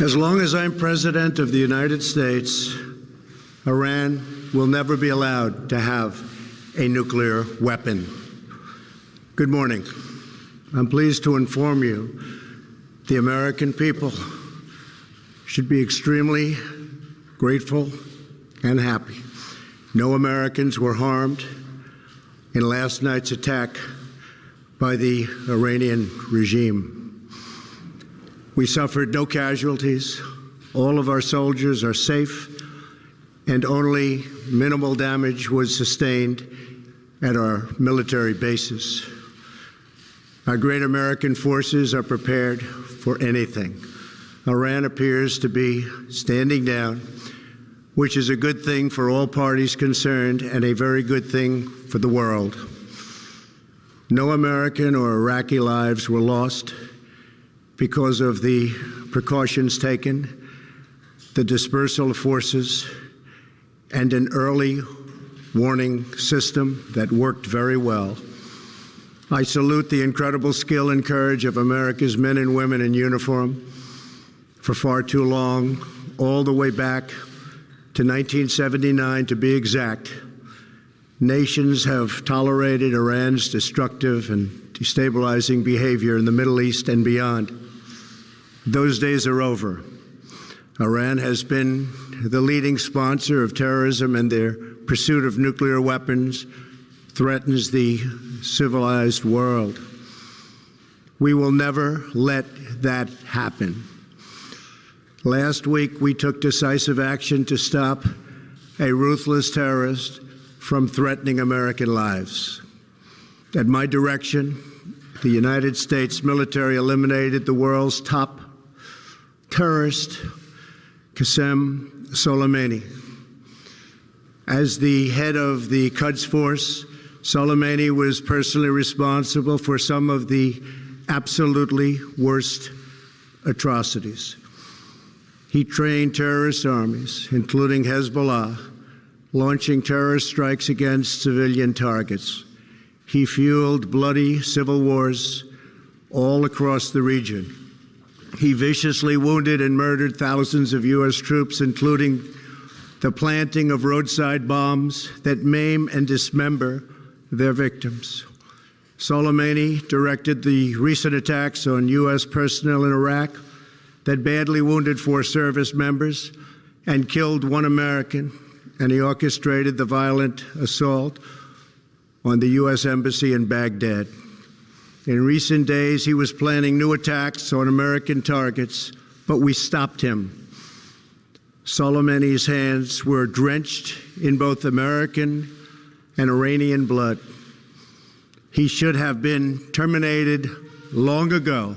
As long as I'm President of the United States, Iran will never be allowed to have a nuclear weapon. Good morning. I'm pleased to inform you the American people should be extremely grateful and happy. No Americans were harmed in last night's attack by the Iranian regime. We suffered no casualties. All of our soldiers are safe, and only minimal damage was sustained at our military bases. Our great American forces are prepared for anything. Iran appears to be standing down, which is a good thing for all parties concerned and a very good thing for the world. No American or Iraqi lives were lost because of the precautions taken, the dispersal of forces, and an early warning system that worked very well. I salute the incredible skill and courage of America's men and women in uniform. For far too long, all the way back to 1979 to be exact, nations have tolerated Iran's destructive and destabilizing behavior in the Middle East and beyond. Those days are over. Iran has been the leading sponsor of terrorism, and their pursuit of nuclear weapons threatens the civilized world. We will never let that happen. Last week, we took decisive action to stop a ruthless terrorist from threatening American lives. At my direction, the United States military eliminated the world's top terrorist, Qasem Soleimani. As the head of the Quds Force, Soleimani was personally responsible for some of the absolutely worst atrocities. He trained terrorist armies, including Hezbollah, launching terrorist strikes against civilian targets. He fueled bloody civil wars all across the region. He viciously wounded and murdered thousands of U.S. troops, including the planting of roadside bombs that maim and dismember their victims. Soleimani directed the recent attacks on U.S. personnel in Iraq that badly wounded 4 service members and killed 1 American, and he orchestrated the violent assault on the U.S. Embassy in Baghdad. In recent days, he was planning new attacks on American targets, but we stopped him. Soleimani's hands were drenched in both American and Iranian blood. He should have been terminated long ago.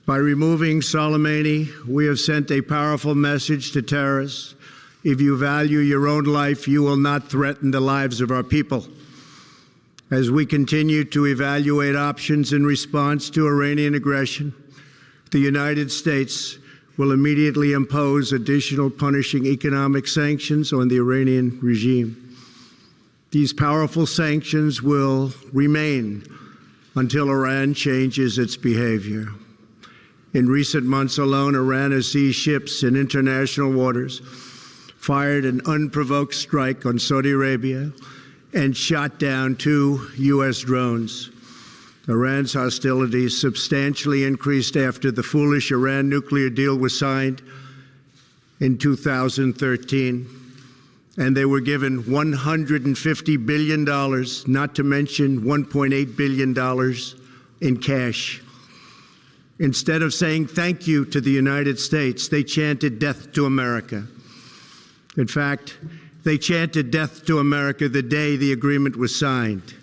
By removing Soleimani, we have sent a powerful message to terrorists. If you value your own life, you will not threaten the lives of our people. As we continue to evaluate options in response to Iranian aggression, the United States will immediately impose additional punishing economic sanctions on the Iranian regime. These powerful sanctions will remain until Iran changes its behavior. In recent months alone, Iran has seized ships in international waters, fired an unprovoked strike on Saudi Arabia, and shot down 2 U.S. drones. Iran's hostilities substantially increased after the foolish Iran nuclear deal was signed in 2013, and they were given $150 billion, not to mention $1.8 billion in cash. Instead of saying thank you to the United States, they chanted death to America. In fact, they chanted death to America the day the agreement was signed.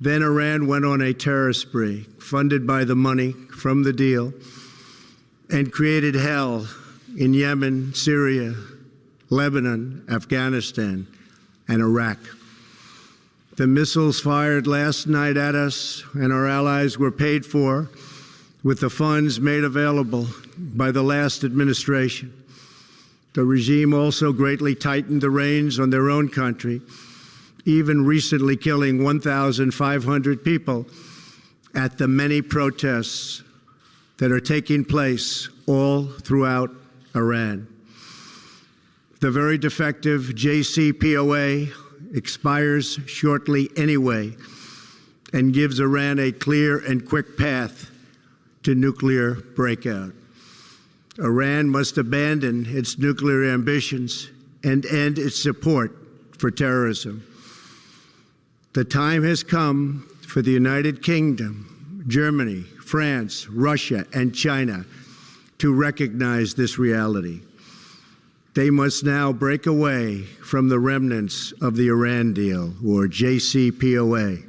Then Iran went on a terror spree, funded by the money from the deal, and created hell in Yemen, Syria, Lebanon, Afghanistan, and Iraq. The missiles fired last night at us and our allies were paid for with the funds made available by the last administration. The regime also greatly tightened the reins on their own country, even recently killing 1,500 people at the many protests that are taking place all throughout Iran. The very defective JCPOA expires shortly anyway and gives Iran a clear and quick path to nuclear breakout. Iran must abandon its nuclear ambitions and end its support for terrorism. The time has come for the United Kingdom, Germany, France, Russia, and China to recognize this reality. They must now break away from the remnants of the Iran deal, or JCPOA.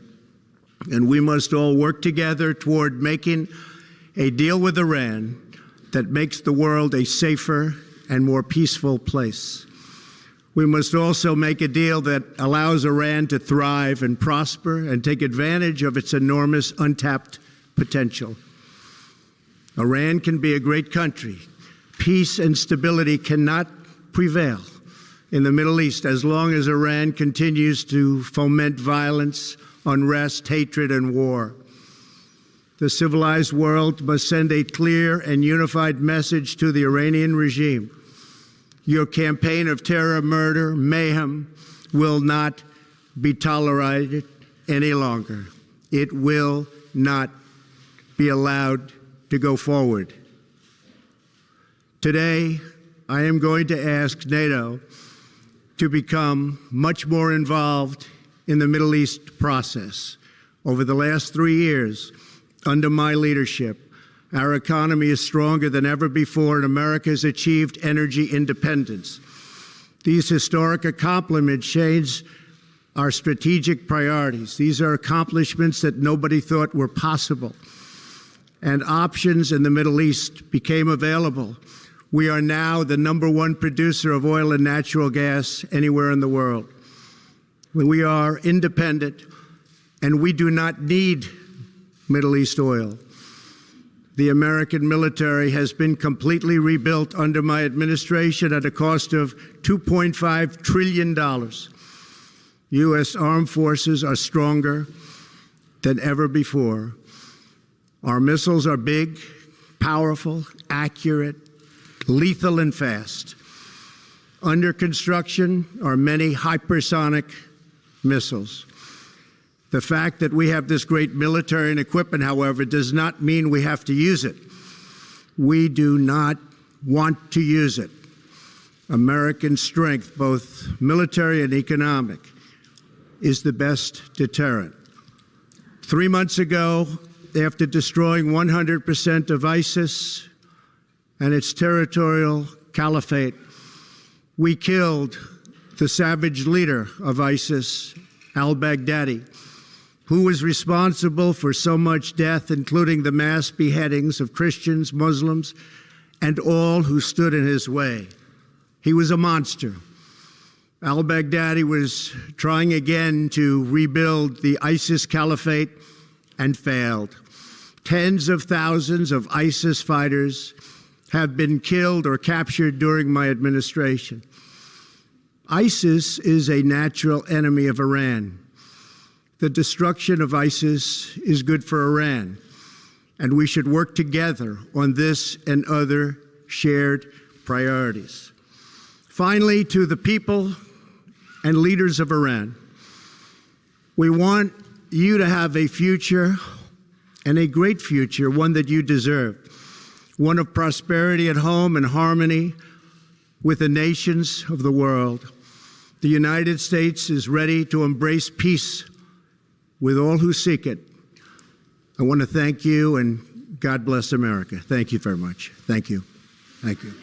And we must all work together toward making a deal with Iran that makes the world a safer and more peaceful place. We must also make a deal that allows Iran to thrive and prosper and take advantage of its enormous untapped potential. Iran can be a great country. Peace and stability cannot prevail in the Middle East as long as Iran continues to foment violence, unrest, hatred, and war. The civilized world must send a clear and unified message to the Iranian regime. Your campaign of terror, murder, mayhem will not be tolerated any longer. It will not be allowed to go forward. Today, I am going to ask NATO to become much more involved in the Middle East process. Over the last 3 years, under my leadership, our economy is stronger than ever before, and America has achieved energy independence. These historic accomplishments change our strategic priorities. These are accomplishments that nobody thought were possible. And options in the Middle East became available. We are now the #1 producer of oil and natural gas anywhere in the world. We are independent, and we do not need Middle East oil. The American military has been completely rebuilt under my administration at a cost of $2.5 trillion. U.S. armed forces are stronger than ever before. Our missiles are big, powerful, accurate, lethal, and fast. Under construction are many hypersonic missiles. The fact that we have this great military and equipment, however, does not mean we have to use it. We do not want to use it. American strength, both military and economic, is the best deterrent. 3 months ago, after destroying 100% of ISIS and its territorial caliphate, we killed the savage leader of ISIS, al-Baghdadi, who was responsible for so much death, including the mass beheadings of Christians, Muslims, and all who stood in his way. He was a monster. Al-Baghdadi was trying again to rebuild the ISIS caliphate and failed. Tens of thousands of ISIS fighters have been killed or captured during my administration. ISIS is a natural enemy of Iran. The destruction of ISIS is good for Iran, and we should work together on this and other shared priorities. Finally, to the people and leaders of Iran, we want you to have a future, and a great future, one that you deserve, one of prosperity at home and harmony with the nations of the world. The United States is ready to embrace peace with all who seek it. I want to thank you, and God bless America. Thank you very much. Thank you. Thank you.